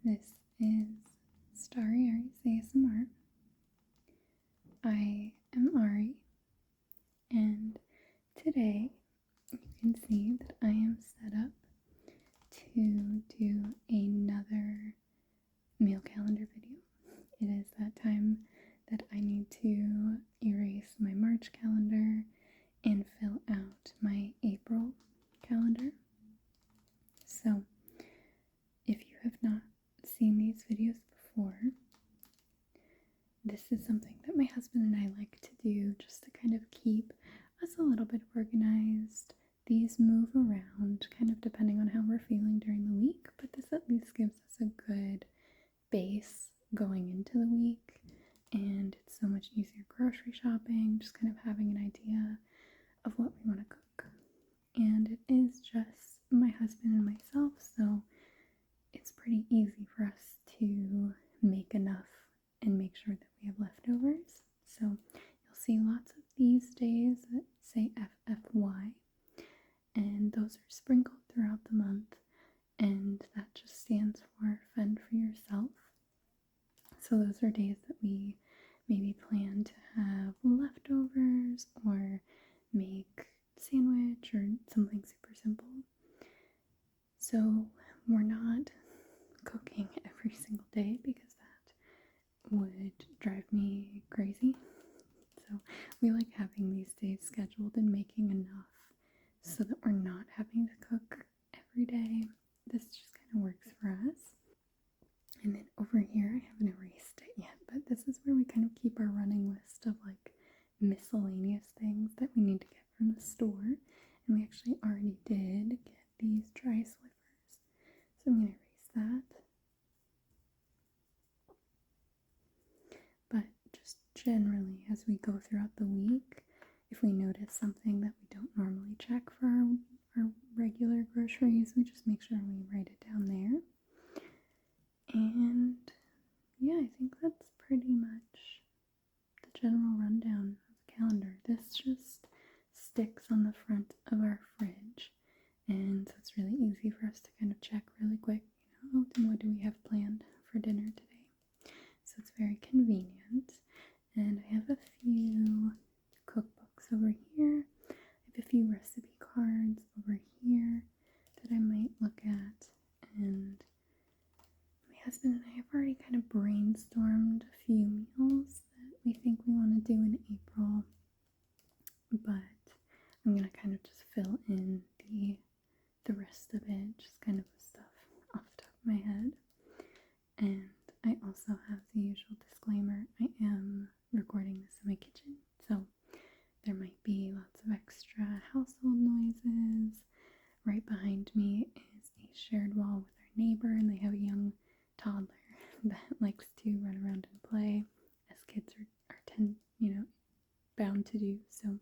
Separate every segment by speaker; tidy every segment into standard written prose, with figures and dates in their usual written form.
Speaker 1: This is Starry Ari's ASMR. I am Ari, and today you can see that I am set up to do another meal calendar video. It is that time that I need to erase my March calendar and fill out my April calendar. So, if you have not seen these videos before, this is something that my husband and I like to do just to kind of keep us a little bit organized. These move around kind of depending on how we're feeling during the week, but this at least gives us a good base going into the week, and it's so much easier grocery shopping, just kind of having an idea of what we want to cook. And it is just my husband and myself, so it's pretty easy for us to make enough and make sure that we have leftovers. So you'll see lots of these days that say FFY, and those are sprinkled throughout the month, and that just stands for fend for yourself. So those are days that we maybe plan to have leftovers or make sandwich or something super simple. So we're not cooking every single day because that would drive me crazy. So we like having these days scheduled and making enough so that we're not having to cook every day. This just kind of works for us. And then over here, I haven't erased it yet, but this is where we kind of keep our running list of like miscellaneous things that we need to get from the store. And we actually already did get these dry Swiffers. So I'm going to erase that. But just generally, as we go throughout the week, if we notice something that we don't normally check for our regular groceries, we just make sure we write it down there. And yeah, I think that's pretty much the general rundown of the calendar. This just sticks on the front of our fridge, and so it's really easy for us to kind of check really quick, oh, then what do we have planned for dinner today? So it's very convenient. And I have a few cookbooks over here. I have a few recipe cards over here that I might look at, and my husband and I have already kind of brainstormed a few meals that we think we want to do in April, but I'm going to kind of just fill in the rest of it, just kind of the stuff off the top of my head. And I also have the usual disclaimer, I am recording this in my kitchen, so there might be lots of extra household noises. Right behind me is a shared wall with our neighbor, and they have a young toddler that likes to run around and play, as kids are bound to do. So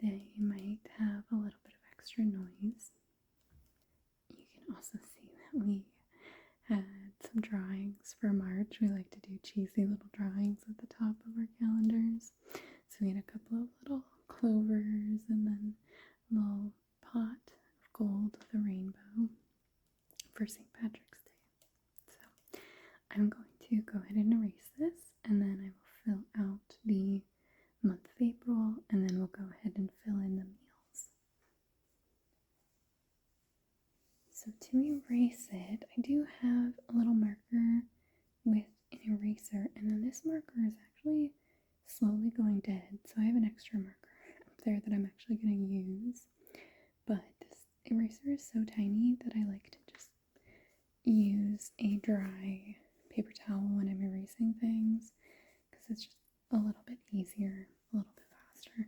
Speaker 1: they might have a little bit of extra noise. You can also see that we had some drawings for March. We like to do cheesy little drawings at the top of our calendars. So we had a couple of little clovers and then a little pot of gold with a rainbow for St. Patrick's Day. So I'm going to go ahead and erase this, and then I will fill out the month of April, and then we'll go ahead and fill in the meals. So to erase it, I do have a little marker with an eraser, and then this marker is actually slowly going dead, so I have an extra marker up there that I'm actually going to use. But this eraser is so tiny that I like to just use a dry paper towel when I'm erasing things, because it's just a little bit easier, a little bit faster.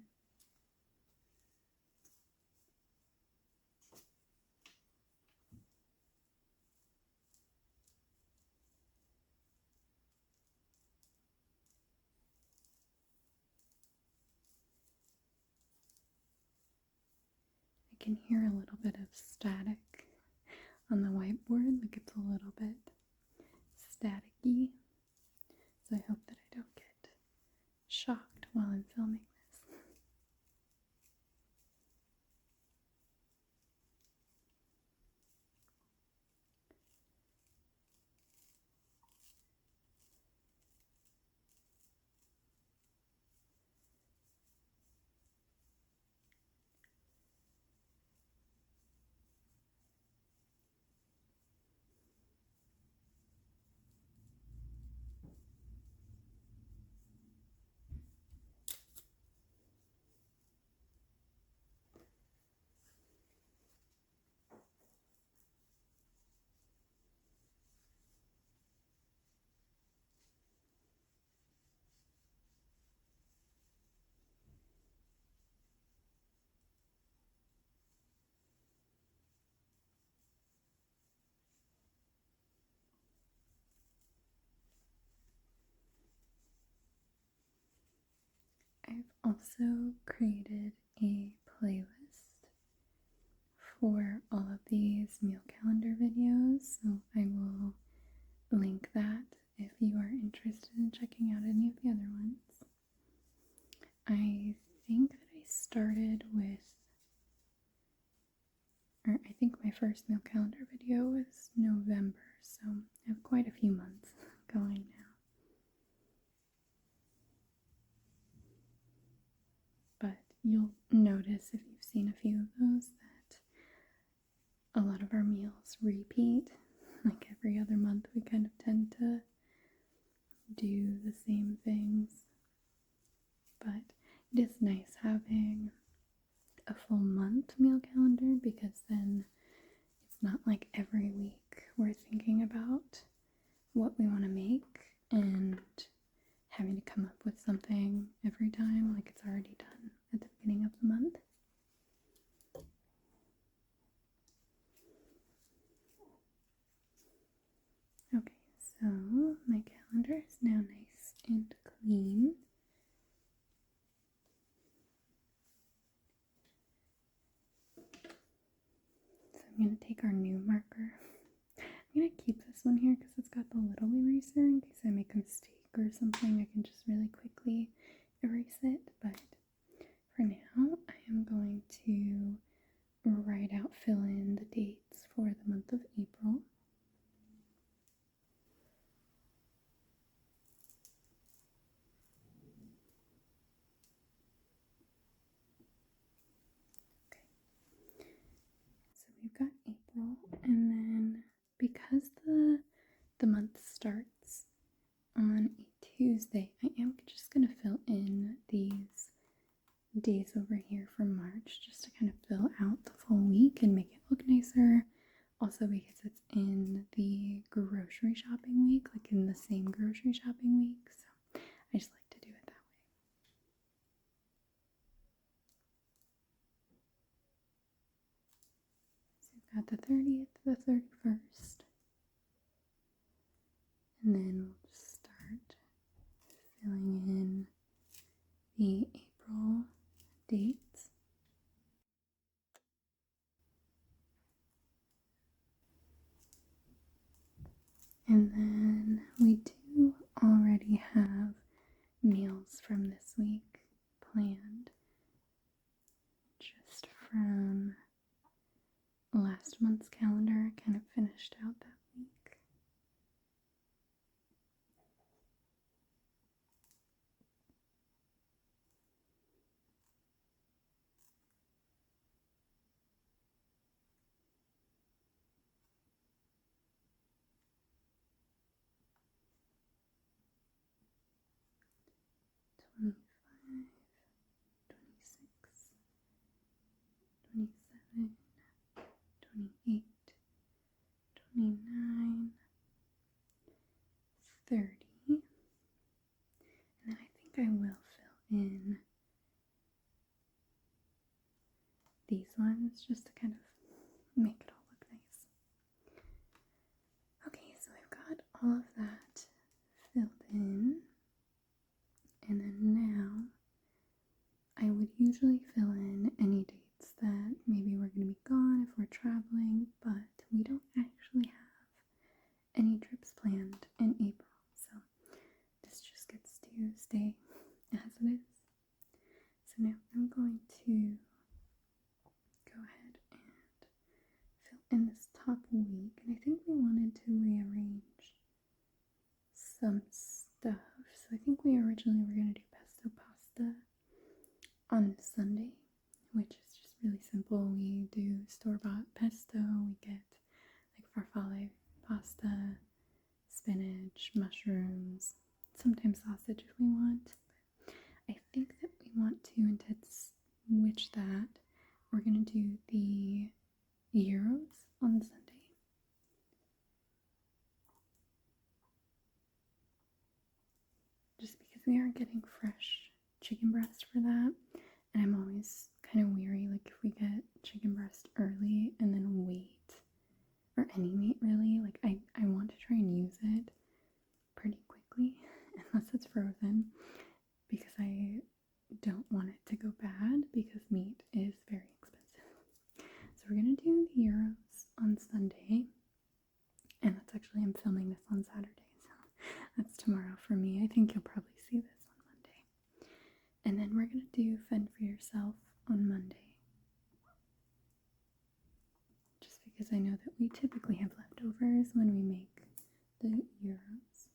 Speaker 1: I can hear a little bit of static on the whiteboard, like it's a little bit staticky, so I hope that I don't get shocked while I'm filming this. I've also created a playlist for all of these meal calendar videos, so I will link that if you are interested in checking out any of the other ones. I think that I started with, or I think my first meal calendar video was November, so I have quite a few months going now. But you'll notice if you've seen a few of those that a lot of our meals repeat. Like every other month, we kind of tend to do the same things. But it is nice having a full month meal calendar because then it's not like every week we're thinking about what we want to make and having to come up with something every time, like it's already done at the beginning of the month. Okay, so my calendar is now nice and clean. So I'm going to take our new marker. I'm going to keep this one here because it's got the little eraser in case I make a mistake or something. I can just really quickly erase it. But for now, I am going to fill in the dates for the month of April. Okay, so we've got April, and then because the month starts on a Tuesday, I am just going to fill in these days over here for March just to kind of fill out the full week and make it look nicer. Also because it's in the grocery shopping week, like in the same grocery shopping week, so I just like to do it that way. So we've got the 30th, the 31st, and then we'll just start filling in the April dates. And then we do already have meals from this week planned just from last month's calendar. I kind of finished out that week. $25, $26, $27, $28, $29, $30, and then I think I will fill in these ones just to kind of make it all look nice. Okay, so I've got all of that filled in, and then now I would usually fill in any dates that maybe we're going to be gone if we're traveling, but we don't actually have any trips planned in April, so this just gets to stay as it is. So now I'm going to go ahead and fill in this top week, and I think we wanted to rearrange some stuff. So I think we originally were going to do pesto pasta on Sunday, which is just really simple. We do store-bought pesto. We get like farfalle pasta, spinach, mushrooms, sometimes sausage if we want. But I think that we want to instead switch that. We're going to do the gyros on Sunday. Just because we aren't getting fresh chicken breast for that, and I'm always kind of weary, like if we get chicken breast early and then wait, or any meat really, like I want to try and use it pretty quickly, unless it's frozen, because I And then we're going to do fend for yourself on Monday. Just because I know that we typically have leftovers when we make the gyros.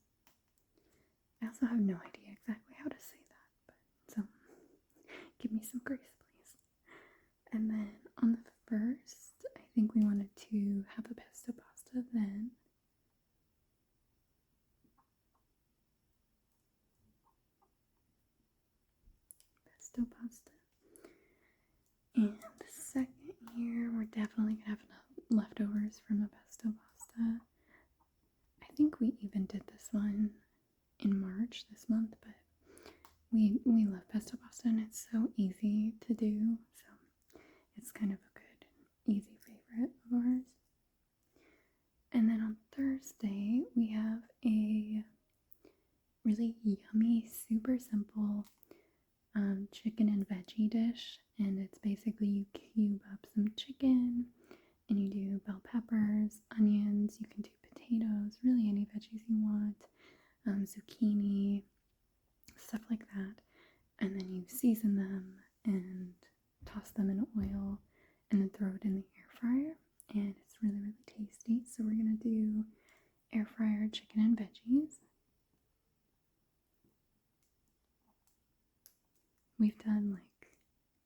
Speaker 1: I also have no idea exactly how to say that, but so give me some grace, please. And then on the first, I think we wanted to have a pesto pasta then. Pesto pasta. And the second year, we're definitely gonna have enough leftovers from the pesto pasta. I think we even did this one in March this month, but we love pesto pasta and it's so easy to do, so it's kind of a good, easy favorite of ours. And then on Thursday, we have a really yummy, super simple chicken and veggie dish, and it's basically you cube up some chicken and you do bell peppers, onions, you can do potatoes, really any veggies you want, zucchini, stuff like that, and then you season them and toss them in oil and then throw it in the air fryer, and it's really, really tasty. So we're gonna do air fryer chicken and veggies. We've done like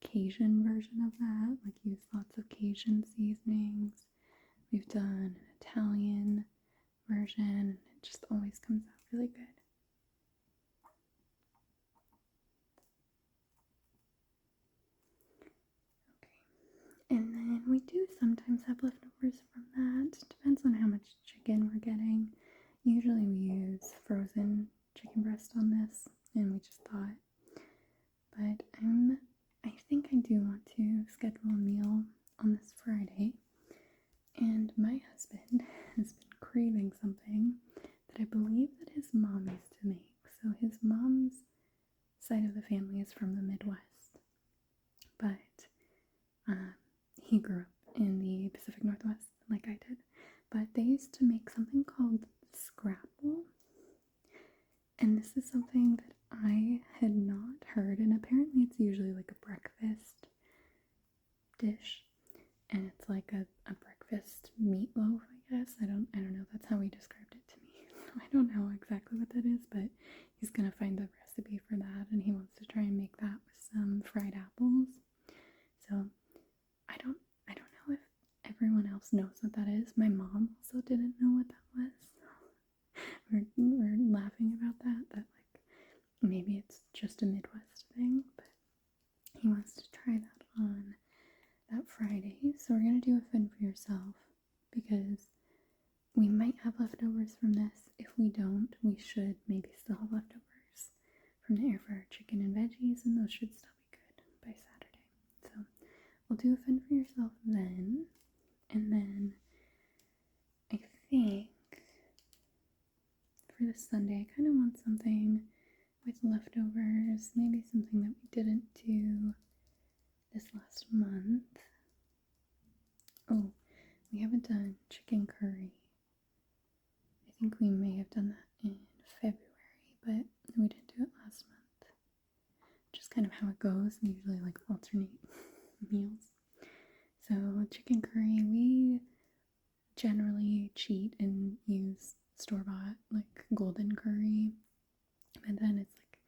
Speaker 1: Cajun version of that, like use lots of Cajun seasonings. We've done an Italian version, and it just always comes out really good. Okay, and then we do sometimes have leftovers from that. Depends on how much chicken we're getting. Usually we use frozen chicken breast on this, and we just thought, but I think I do want to schedule a meal on this Friday, and my husband has been craving something that I believe that his mom used to make. So his mom's side of the family is from the Midwest, but he grew up in the Pacific Northwest like I did, but they used to make something called scrapple, and this is something that I had not heard, and apparently it's usually like a breakfast dish, and it's like a breakfast meatloaf, I guess. I don't know, that's how he described it to me. I don't know exactly what that is, but he's gonna find the recipe for that, and he wants to try and make that with some fried apples. So I don't know if everyone else knows what that is. My mom also didn't know what that was. We're laughing about that like maybe it's just a Midwest thing, but he wants to try that on that Friday. So we're gonna do a fend for yourself because we might have leftovers from this. If we don't, we should maybe still have leftovers from the air fryer chicken and veggies, and those should still be good by Saturday. So we'll do a fend for yourself then, and then I think for this Sunday I kind of want something with leftovers, maybe something that we didn't do this last month. Oh, we haven't done chicken curry. I think we may have done that in February, but we didn't do it last month. Just kind of how it goes. We usually like alternate meals. So chicken curry, we generally cheat and use store-bought like golden curry, and then it's like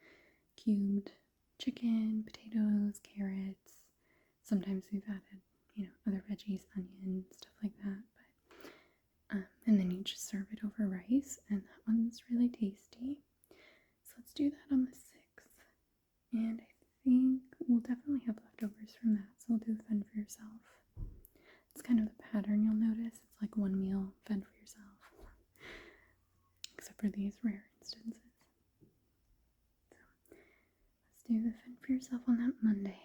Speaker 1: cubed chicken, potatoes, carrots. Sometimes we've added, other veggies, onion, stuff like that. But and then you just serve it over rice, and that one's really tasty. So let's do that on the 6th. And I think we'll definitely have leftovers from that, so we'll do a fend for yourself. It's kind of the pattern you'll notice. It's like one meal, fend for yourself. Except for these rare instances. So let's do the fend for yourself on that Monday.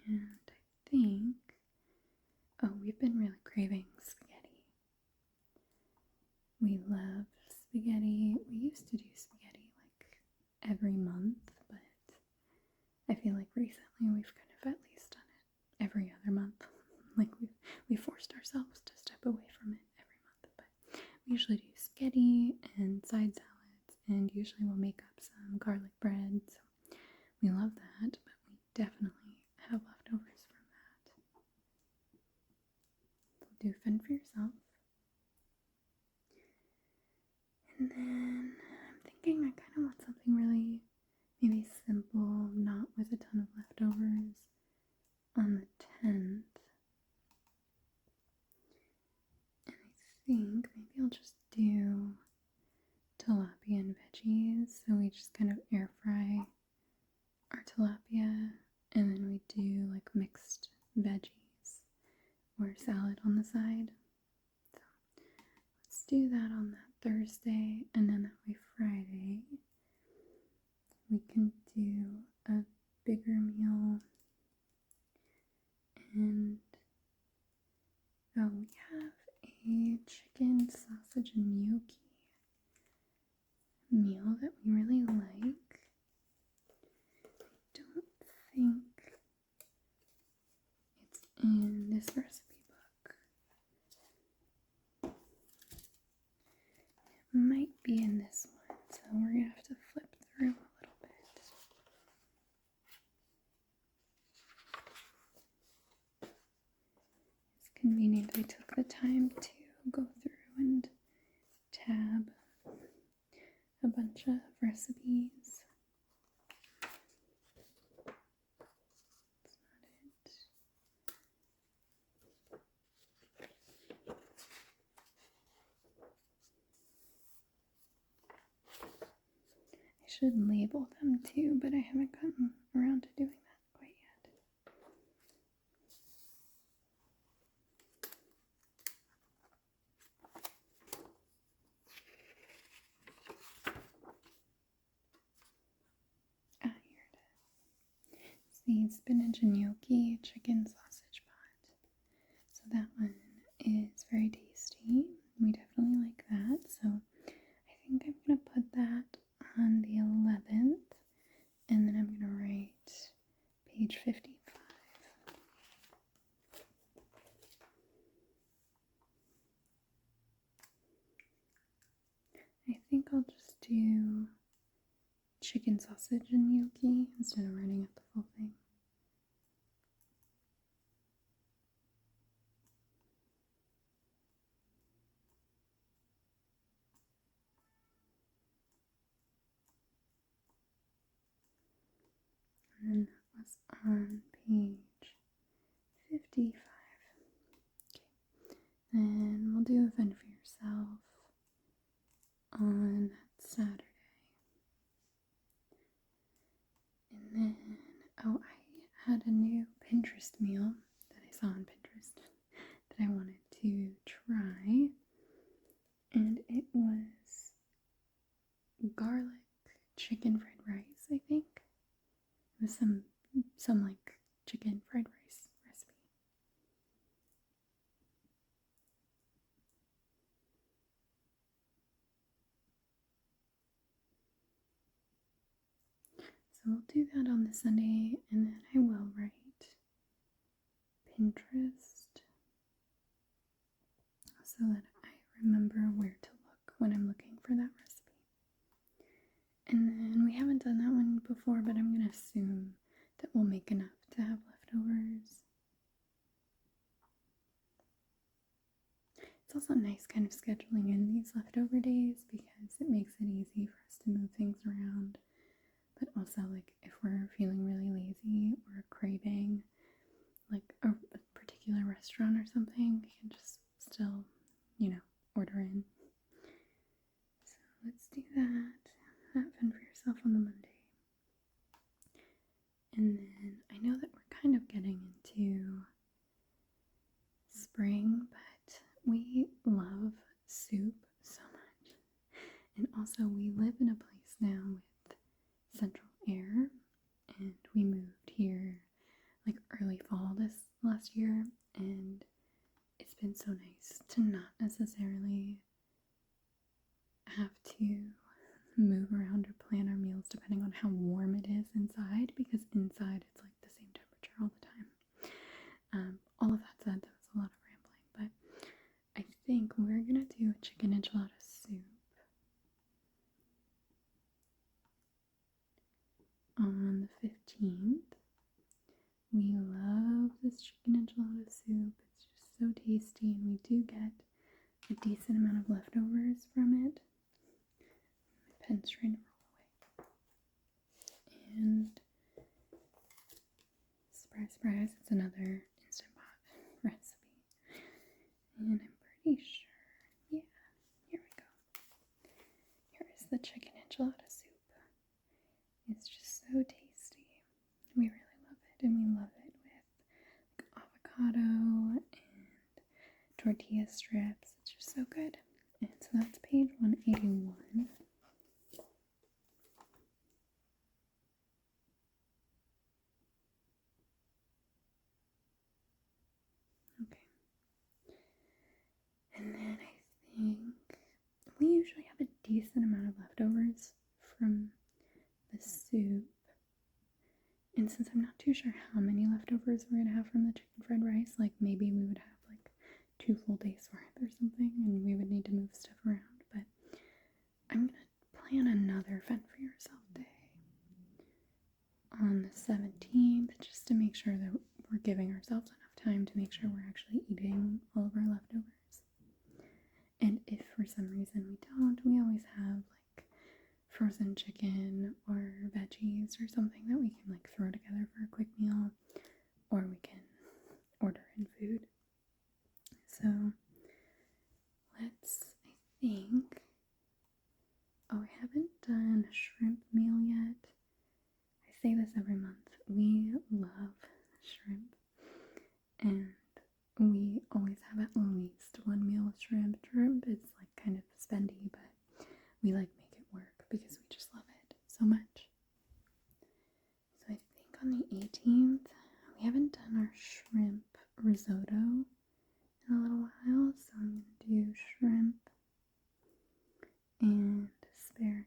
Speaker 1: And I think, we've been really craving spaghetti. We love spaghetti. We used to do spaghetti like every month, but I feel like recently we've kind of at least done it every other month. Like we forced ourselves to step away from it every month, but we usually do spaghetti and side salads, and usually we'll make up some garlic bread. So we love that, but we definitely have leftovers from that. So do fend for yourself. And then I'm thinking I kind of want something really maybe simple, not with a ton of leftovers on the 10th. And I think maybe I'll just do tilapia and veggies. So we just kind of air fry our tilapia and then we do like mixed veggies or salad on the side. So let's do that on that Thursday, and then that way Friday we can do a bigger meal. And we have a chicken, sausage, and gnocchi meal that we really like. I don't think it's in this recipe book. It might be in this one, so we're gonna have to flip through a little bit. It's convenient I took the time to go through and tab a bunch of recipes. That's not it. I should label them too, but I haven't gotten around to doing that quite yet. Ah, here it is. The spinach and gnocchi chicken sausage pot. So that one is very tasty. We definitely like that. So I think I'm going to put that on the 11th, and then I'm going to write page 55. I think I'll just do chicken sausage and gnocchi instead of writing out the full thing. And that was on page 55. Okay. And we'll do a fend for yourself on Saturday. And then, I had a new Pinterest meal that I saw on Pinterest that I wanted to try. And it was garlic chicken fried rice, I think. It was some like chicken fried rice recipe. So we'll do that on the Sunday, and then I will write Pinterest so that I remember where to look when I'm looking for that recipe. And then we haven't done that one before, but I'm going to assume that we'll make enough to have leftovers. It's also nice kind of scheduling in these leftover days because it makes it easy for us to move things around. But also, like, if we're feeling really lazy or craving, like, a particular restaurant or something, we can just still, order in. So let's do that. Have fun for yourself on the Monday. And then I know that we're kind of getting into spring, but we love soup so much. And also we live in a place now with central air, and we moved here like early fall this last year, and it's been so nice to not necessarily have to move around or plan our meals depending on how warm it is inside, because inside it's like the same temperature all the time. All of that said, that was a lot of rambling, but I think we're gonna do a chicken enchilada soup on on the 15th. We love this chicken enchilada soup. It's just so tasty, and we do get a decent amount of leftovers from it. My pen's trying to roll away. And surprise, surprise, it's another Instant Pot recipe. And I'm pretty sure, yeah, here we go. Here is the chicken enchilada soup. It's just so tasty. We really love it, and we love it with avocado and tortilla strips. It's just so good. And so that's page 181. Okay. And then I think we usually have a decent amount of leftovers from the soup. And since I'm not too sure how many leftovers we're going to have from the chicken fried rice, like maybe we would have like 2 full days worth or something, and we would need to move stuff around. But I'm going to plan another Fend for Yourself day on the 17th just to make sure that we're giving ourselves enough time to make sure we're actually eating all of our leftovers. And if for some reason we don't, we always have like frozen chicken or veggies or something that we can like throw together for a quick meal, or we can order in food. So let's, I think, oh, I haven't done a shrimp meal yet. I say this every month. We love shrimp, and we always have at least one meal with shrimp. Shrimp is like kind of spendy, but we like make it work because we just love it so much. So I think on the 18th, we haven't done our shrimp risotto in a little while, so I'm going to do shrimp and asparagus.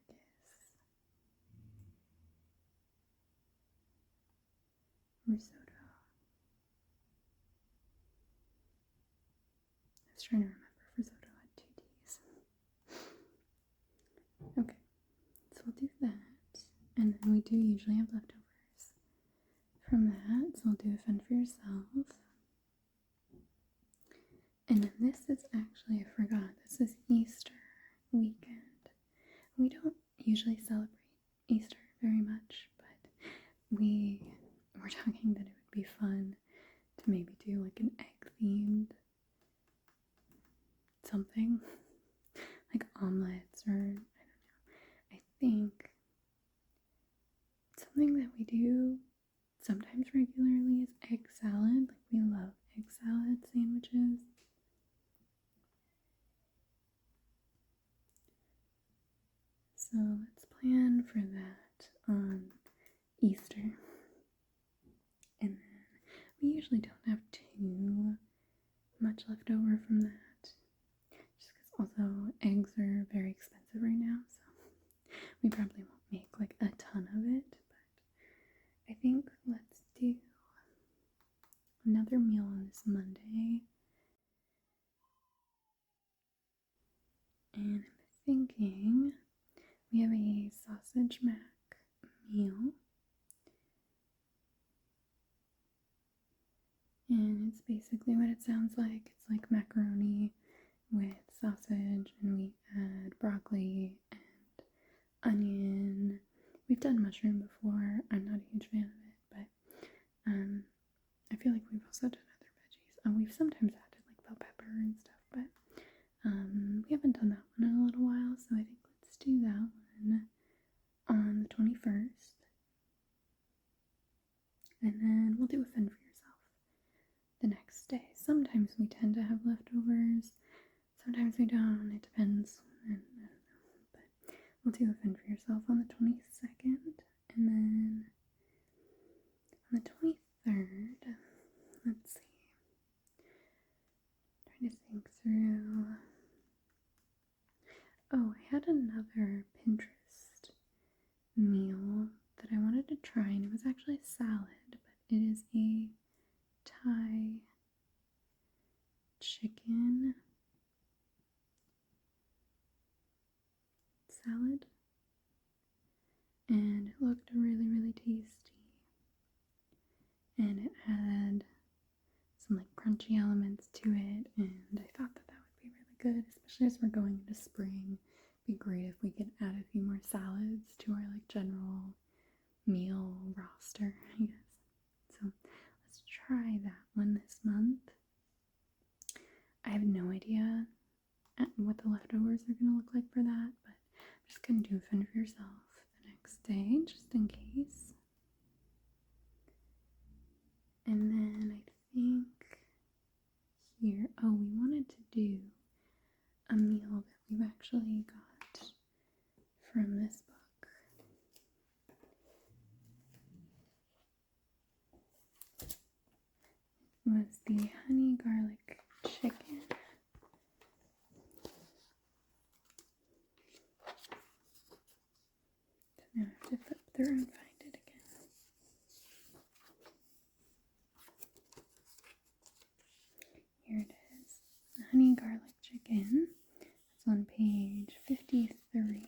Speaker 1: Risotto. I was trying to remember if risotto had 2 T's. Okay, so we'll do that, and then we do usually have leftovers from that, so we'll do a Fend for Yourself. And then this is actually, I forgot, this is Easter weekend. We don't usually celebrate Easter very much, but we were talking that it would be fun to maybe do like an egg-themed something, like omelets, or I don't know. I think something that we do sometimes regularly is egg salad. Like we love egg salad sandwiches. So let's plan for that on Easter. And then we usually don't have too much left over from that, just because also eggs are very expensive right now, so we probably won't make like a ton of it. But I think let's do another meal on this Monday. And I'm thinking we have a sausage mac meal. And it's basically what it sounds like. It's like macaroni with sausage, and we add broccoli and onion. We've done mushroom before. I'm not a huge fan of it, but I feel like we've also done other veggies. We've sometimes added like bell pepper and stuff, but we haven't done that one in a little while, so I think let's do that one on the 21st. And then we'll do a Fend for Yourself the next day. Sometimes we tend to have leftovers, sometimes we don't, it depends. I don't know. But we'll do a Fend for Yourself on the 22nd, and then on the 23rd, let's see, I'm trying to think through. Oh, I had another Pinterest meal that I wanted to try, and it was actually a salad, but it is a Thai chicken salad, and it looked really, really tasty. crunchy elements to it, and I thought that that would be really good, especially as we're going into spring. It'd be great if we could add a few more salads to our like general meal roster, I guess. So let's try that one this month. I have no idea what the leftovers are going to look like for that, but I'm just going to do fend for yourself the next day, just in case. And then I think here, oh, we wanted to do a meal that we've actually got from this book. It was the honey garlic chicken. So now I have to flip through and find it again. Here it is, the honey garlic chicken. It's on page 53.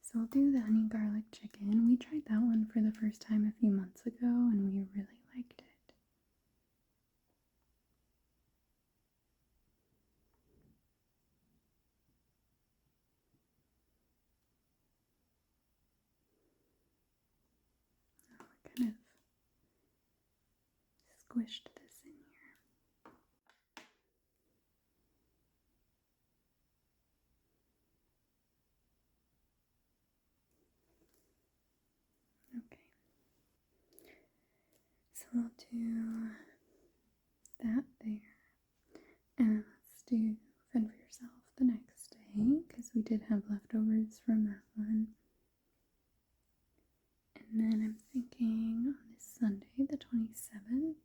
Speaker 1: So I'll do the honey garlic chicken. We tried that one for the first time a few months ago and we really liked it. Oh, I kind of squished this in here. Okay. So I'll do that there. And let's do fend for yourself the next day because we did have leftovers from that one. And then I'm thinking on this Sunday, the 27th,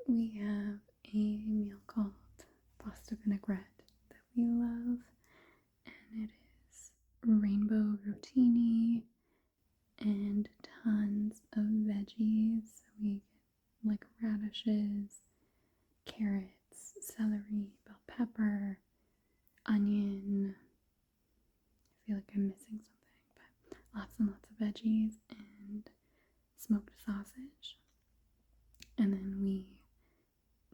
Speaker 1: we have a meal called pasta vinaigrette that we love. And it is rainbow rotini and tons of veggies. So we get like radishes, carrots, celery, bell pepper, onion. I feel like I'm missing something, but lots and lots of veggies and smoked sausage. And then we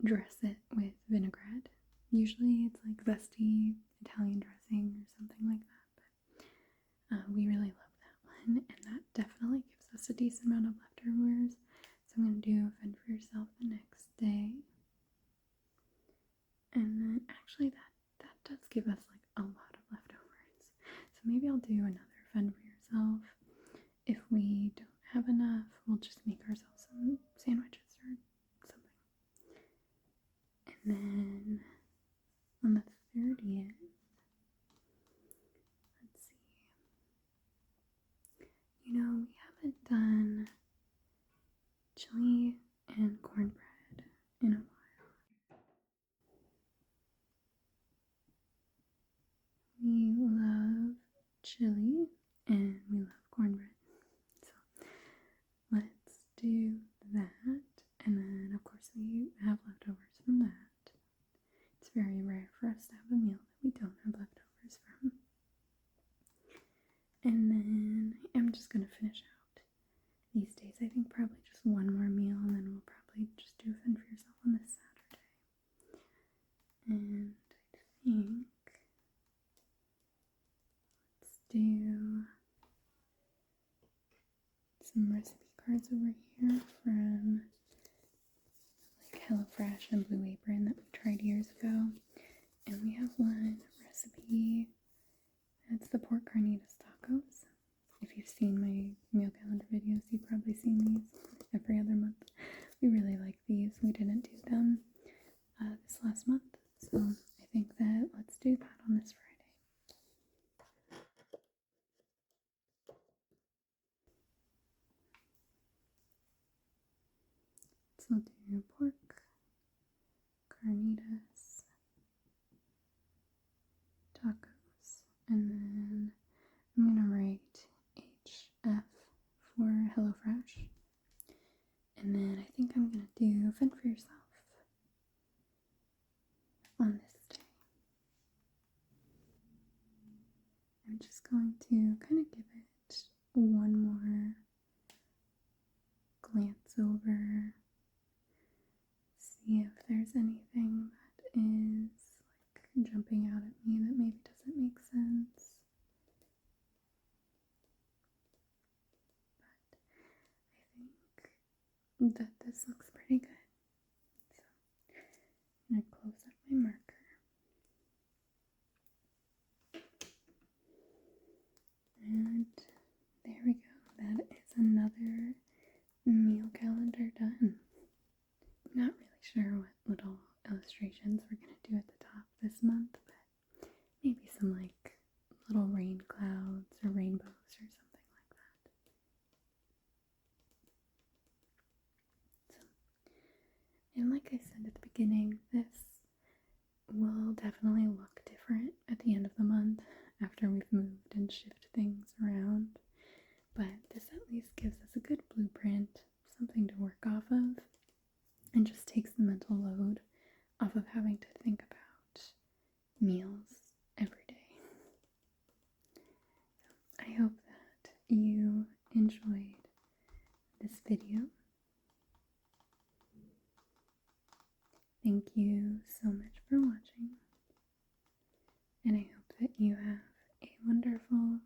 Speaker 1: dress it with vinaigrette. Usually it's like zesty Italian dressing or something like that, but we really love that one, and that definitely gives us a decent amount of leftovers. So I'm going to do fend for yourself the next day. And then actually that does give us like a lot of leftovers. So maybe I'll do another fend for yourself. If we don't have enough, we'll just make ourselves some sandwiches or something. And then on the 30th, let's see. You know, we haven't done chili and cornbread in a while. We love chili and we love cornbread. So let's do that. And then, of course, we have leftovers from that. It's very rare for us to have a meal that we don't have leftovers from. And then I'm just going to finish out these days. I think probably just one more meal and then we'll probably just do fend for yourself on this Saturday. And I think let's do some recipe cards over here from like HelloFresh and Blue Apron that we tried years ago. And we have one recipe. It's the pork carnitas tacos. If you've seen my meal calendar videos, you've probably seen these every other month. We really like these. We didn't do them this last month, so I think that let's do that on this Friday. So we'll do pork carnitas tacos, and then I'm gonna write HF for HelloFresh, and then I think I'm gonna do fend for yourself on this day. I'm just going to kind of give it one more glance over, see if there's anything that is like jumping out at me that maybe doesn't make sense. But I think that this looks pretty good. So I'm going to close up my marker. And there we go. That is another meal calendar done. Not really sure what little illustrations we're going to do at the top this month, but maybe some like little rain clouds or rainbows or something like that. So, and like I said at the beginning, this will definitely look different at the end of the month after we've moved and shifted things around. But this at least gives us a good blueprint, something to work off of, and just takes the mental load off of having to think about meals every day. I hope that you enjoyed this video. Thank you so much for watching, and I hope that you have a wonderful